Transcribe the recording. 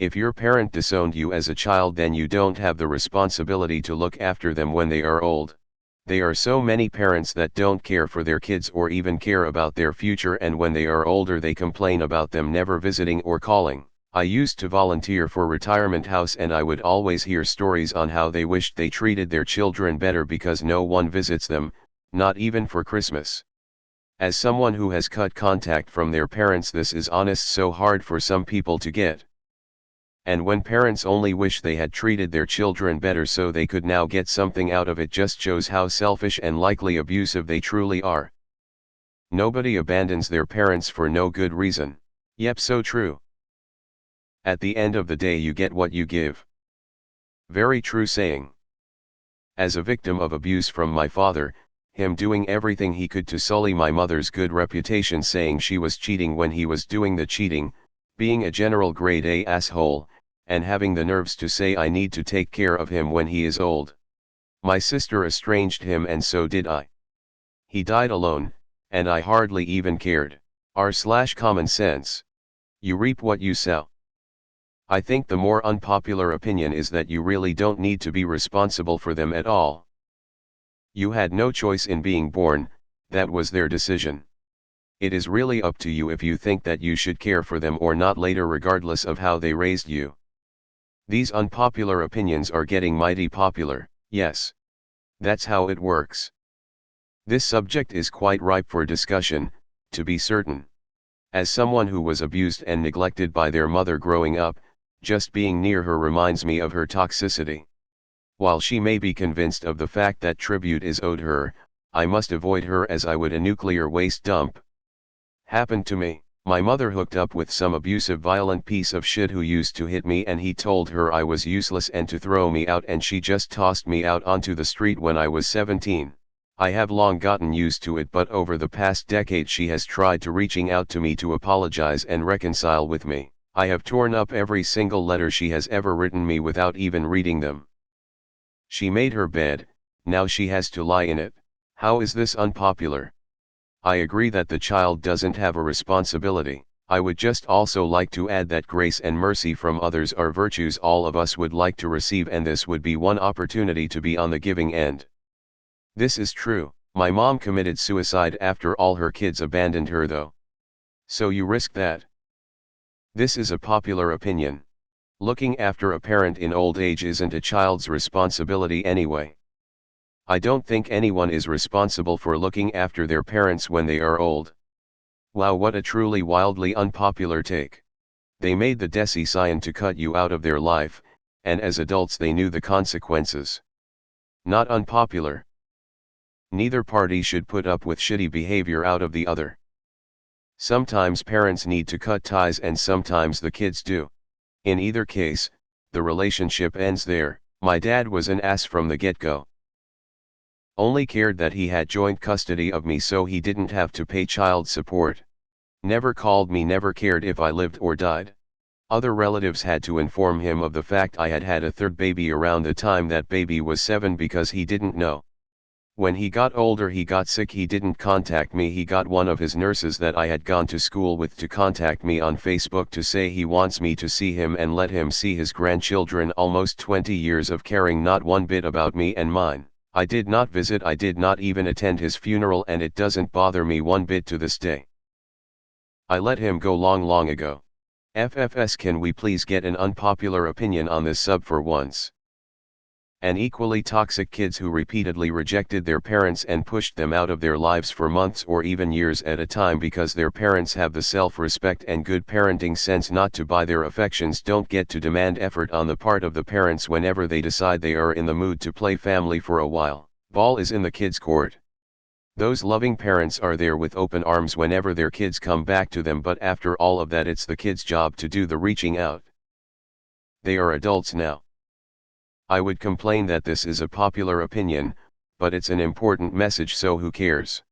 If your parent disowned you as a child, then you don't have the responsibility to look after them when they are old. There are so many parents that don't care for their kids or even care about their future, and when they are older they complain about them never visiting or calling. I used to volunteer for retirement house, and I would always hear stories on how they wished they treated their children better because no one visits them, not even for Christmas. As someone who has cut contact from their parents, this is honest so hard for some people to get. And when parents only wish they had treated their children better so they could now get something out of it, just shows how selfish and likely abusive they truly are. Nobody abandons their parents for no good reason. Yep, so true. At the end of the day you get what you give. Very true saying. As a victim of abuse from my father, him doing everything he could to sully my mother's good reputation, saying she was cheating when he was doing the cheating, being a general grade A asshole, and having the nerves to say I need to take care of him when he is old. My sister estranged him and so did I. He died alone, and I hardly even cared. R/common sense. You reap what you sow. I think the more unpopular opinion is that you really don't need to be responsible for them at all. You had no choice in being born, that was their decision. It is really up to you if you think that you should care for them or not later, regardless of how they raised you. These unpopular opinions are getting mighty popular, yes. That's how it works. This subject is quite ripe for discussion, to be certain. As someone who was abused and neglected by their mother growing up, just being near her reminds me of her toxicity. While she may be convinced of the fact that tribute is owed her, I must avoid her as I would a nuclear waste dump. Happened to me. My mother hooked up with some abusive, violent piece of shit who used to hit me, and he told her I was useless and to throw me out, and she just tossed me out onto the street when I was 17. I have long gotten used to it, but over the past decade she has tried to reaching out to me to apologize and reconcile with me. I have torn up every single letter she has ever written me without even reading them. She made her bed, now she has to lie in it. How is this unpopular? I agree that the child doesn't have a responsibility. I would just also like to add that grace and mercy from others are virtues all of us would like to receive, and this would be one opportunity to be on the giving end. This is true. My mom committed suicide after all her kids abandoned her though. So you risk that. This is a popular opinion. Looking after a parent in old age isn't a child's responsibility anyway. I don't think anyone is responsible for looking after their parents when they are old. Wow, what a truly wildly unpopular take. They made the decision to cut you out of their life, and as adults they knew the consequences. Not unpopular. Neither party should put up with shitty behavior out of the other. Sometimes parents need to cut ties and sometimes the kids do. In either case, the relationship ends there. My dad was an ass from the get-go. Only cared that he had joint custody of me so he didn't have to pay child support. Never called me, never cared if I lived or died. Other relatives had to inform him of the fact I had had a third baby around the time that baby was 7 because he didn't know. When he got older he got sick, he didn't contact me, he got one of his nurses that I had gone to school with to contact me on Facebook to say he wants me to see him and let him see his grandchildren. Almost 20 years of caring not one bit about me and mine. I did not visit, I did not even attend his funeral, and it doesn't bother me one bit to this day. I let him go long ago. FFS, can we please get an unpopular opinion on this sub for once? And equally toxic kids who repeatedly rejected their parents and pushed them out of their lives for months or even years at a time because their parents have the self-respect and good parenting sense not to buy their affections, don't get to demand effort on the part of the parents whenever they decide they are in the mood to play family for a while. Ball is in the kids' court. Those loving parents are there with open arms whenever their kids come back to them, but after all of that it's the kids' job to do the reaching out. They are adults now. I would complain that this is a popular opinion, but it's an important message, so who cares?